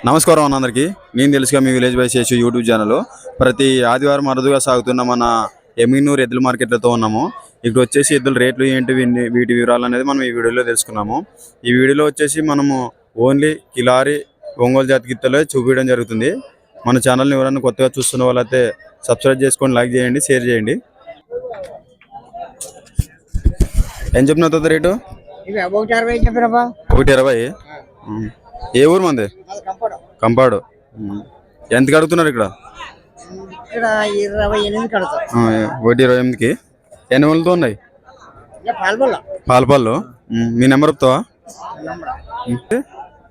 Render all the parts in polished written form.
నమస్కారం అందరికీ. నేను తెలుసుగా మీ village by Seshu YouTube channel. ప్రతి ఆదివారం అరుదుగా సాగుతున్న మన ఎమ్మిగనూరు ఎద్దుల మార్కెట్లతో ఉన్నాము. ఇక్కడ వచ్చేసి ఎద్దుల రేట్లు ఏంటి, వీటి వివరాలు అనేది మనం ఈ వీడియోలో తెలుసుకున్నాము. ఈ వీడియోలో వచ్చేసి మనము ఓన్లీ కిలారి ఒంగోలు జాతి గిత్తలే చూపించడం జరుగుతుంది. మన ఛానల్ని ఎవరైనా కొత్తగా చూస్తున్న వాళ్ళైతే సబ్స్క్రైబ్ చేసుకొని లైక్ చేయండి, షేర్ చేయండి. ఏం చెప్పిన రేటు? 120. ఏ ఊరు మంది? కంపాడు. ఎంత కడుగుతున్నారు ఇక్కడ? 128కి. ఎన్ని వందలతో ఉన్నాయి? పాలపళ్ళు. మీ నెంబర్ చెప్తావా?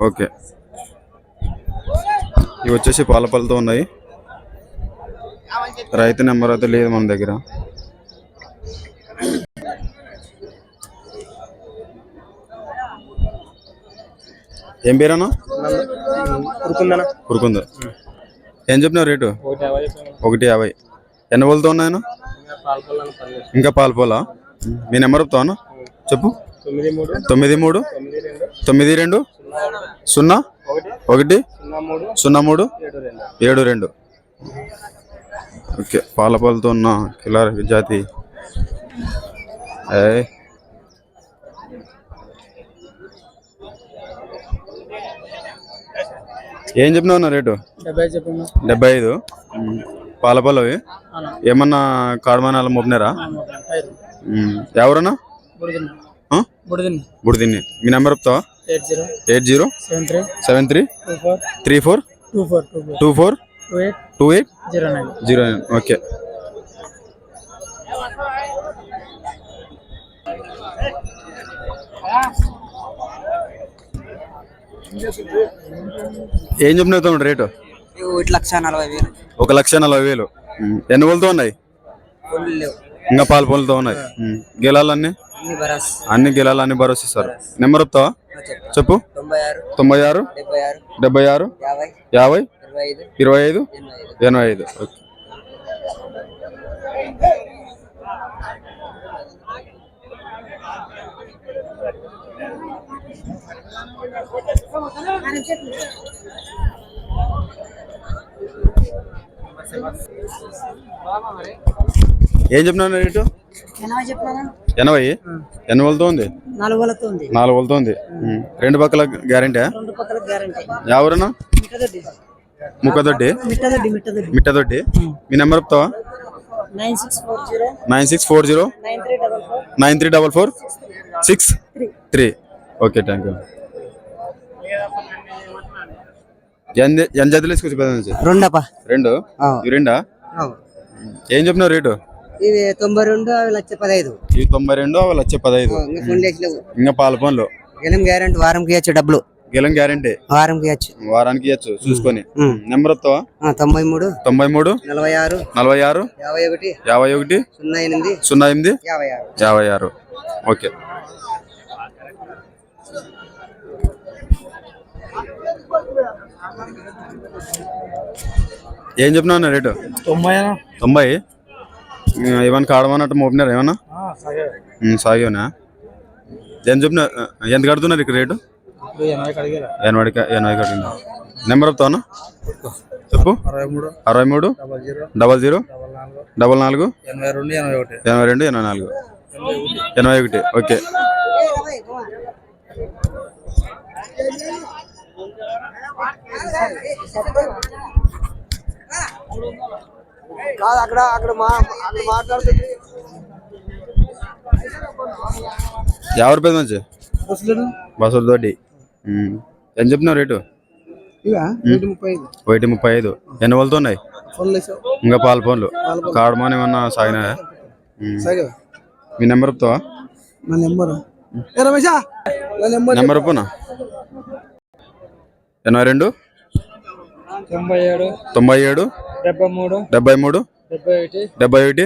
ఓకే. ఇవి వచ్చేసి పాలపళ్ళతో ఉన్నాయి. రైతు నెంబర్ అయితే లేదు మన దగ్గర. ఏం పేరన్నా? కురుకుంద. ఏం చెప్పినావు రేటు? 150. ఎన్ని వాళ్ళతో ఉన్నాయన్నా? ఇంకా పాలపోలా. మీ నెంబర్ చెప్తావా? చెప్పు. 93 92 01 03 72. ఓకే. పాలపాలతో ఉన్న కిలారి జాతి. ఏం చెప్పినావు రేటు? 75. పాలపల్లవి. ఏమన్నా కాడమానాలు మోపినారా? ఎవరన్నా? బుడిదిన్ని. మీ నెంబర్ చెప్తావా? 80 73 34 24 28 09. ఓకే. ఏం చెప్పినావు రేటు? 1,40,000. ఎన్ని వాళ్ళతో ఉన్నాయి? ఇంకా పాల పళ్ళతో ఉన్నాయి. గెలాలన్నీ అన్ని గెలాలన్నీ భరోసా ఇస్తారు. నెంబర్ చెప్తావా? చెప్పు. 96 76 50 25 85. ఓకే. ఏం చెప్పినా రేటు? 80. ఎన్ని వాళ్ళతో ఉంది? 4 వాళ్ళతో ఉంది. రెండు పక్కల గ్యారెంటీ? ఎవరన్నా? ముక్కదొడ్డి. మిట్టదొడ్డి. మీ నెంబర్ చెప్తావా? 9640 9344 63. ఓకే. Thank you. ఎంత జతలు వేసుకొచ్చి? 2. ఇవి 2. ఏం చెప్పినావు రేటు? ఇవి 92, అవి 1,15. ఇవి 92, అవి 1,15. ఇంకా పాల పనులు. గెలం గ్యారెంటీ వారంకి ఇవ్వచ్చు డబ్బులు. గెలం గ్యారెంటీ వారానికి ఇవ్వచ్చు చూసుకొని. నెంబర్ వస్తావా? 93 46 51 08 56. ఓకే. ఏం చెప్పినా రేటు? 90. ఏమన్నా కాడమన్నట్టు మోపినారు ఏమన్నా? సాగేనా? ఎంత చెప్పిన? ఎంత కడుతున్నారు ఇక్కడ రేటు? 80 కట్టిందా? నెంబర్ చెప్తావా? చెప్పు. 63 00 44 82 84 81. ఓకే. మాట్లాడుతుంది. ఎవరి పేరు మంచి? బస్సుల తోటి. ఎంత చెప్పినావు రేటు? 135. ఎన్ని వాళ్ళతో ఉన్నాయి? ఇంకా పాల ఫోన్లు కాడమాని ఏమన్నా సాగినాయా? మీ నెంబర్ చెప్తావా? నెంబర్ చెప్పునా? 82 97 73 71 56.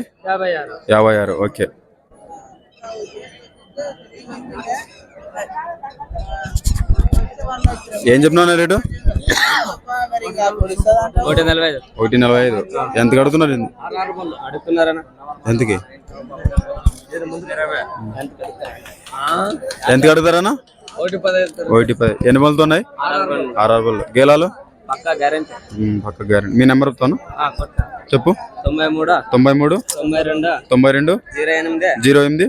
ఓకే. ఏం చెప్పినా రేటు? 145. ఎంత కడుతున్నారు? ఎంతకి? ఎంత కడుగుతారన్నా? 110. ఎన్ని పళ్ళతో ఉన్నాయి? 6 పళ్ళు. గేలాలు పక్కా గ్యారెంటీ. పక్క గ్యారెంటీ. మీ నెంబర్ చెప్తాను చెప్పు. 93 93 92 92 08 08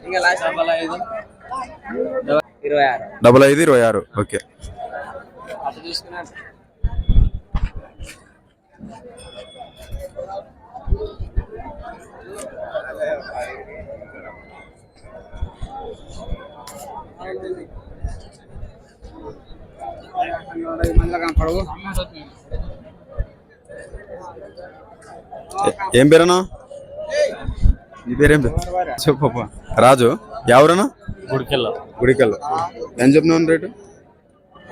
ఇంకా లాస్ట్ 25 26. ఓకే. అటు తీసుకున్నాను. ఏం పేరన్నా? నీ పేరేం పేరు? చెప్పు. రాజు. ఎవరన్నా? గుడికల్. ఏం చెప్తున్నాను రేటు?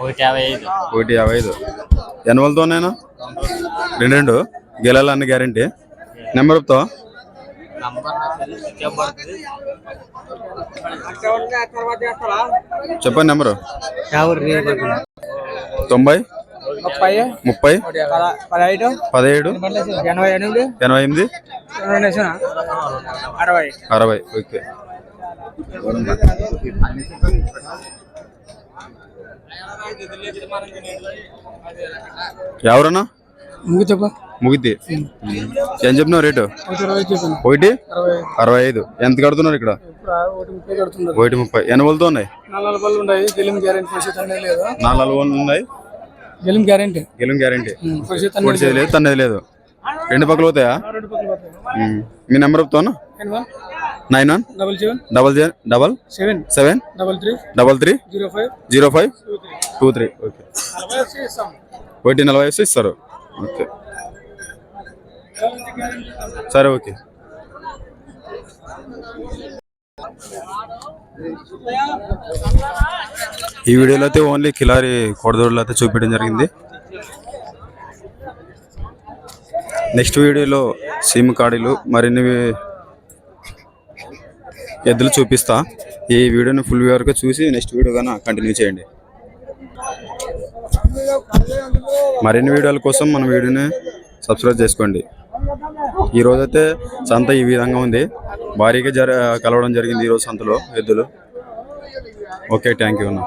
155. ఎన్ని వాళ్ళతోనైనా? 2 గెలాలి అన్ని గ్యారెంటీ. నెంబర్ చెప్తావా? చెప్పండి నెంబరు. 90 30 17 88 60. ఓకే. ఎవరన్నా? ముగితి. ఏం చెప్పినావు రేటు? 165. ఎంత కడుతున్నారు ఇక్కడ? 130. ఎన్ని వాళ్ళతో ఉన్నాయి? 4 బళ్ళు ఉన్నాయి. గెలిం గ్యారెంటీ. పొడిచేది లేదు, తన్నది లేదు. 2 పక్కలు అవుతాయా? మీ నెంబర్ చెప్తాను. 91 777 33 05 23. ఓకే. 140 ఇస్తారు. ఓకే సరే. ఓకే. ఈ వీడియోలో అయితే ఓన్లీ కిలారి కోడదూడలు అయితే చూపించడం జరిగింది. నెక్స్ట్ వీడియోలో సీమ కాడీలు మరిన్ని ఎద్దులు చూపిస్తా. ఈ వీడియోని ఫుల్ వరకు చూసి నెక్స్ట్ వీడియో కన్నా కంటిన్యూ చేయండి. మరిన్ని వీడియోల కోసం మన వీడియోని సబ్స్క్రైబ్ చేసుకోండి. ఈరోజైతే సంత ఈ విధంగా ఉంది. భారీగా కలవడం జరిగింది ఈరోజు సంతలో ఎద్దులు. ఓకే, థ్యాంక్ యూ అన్న.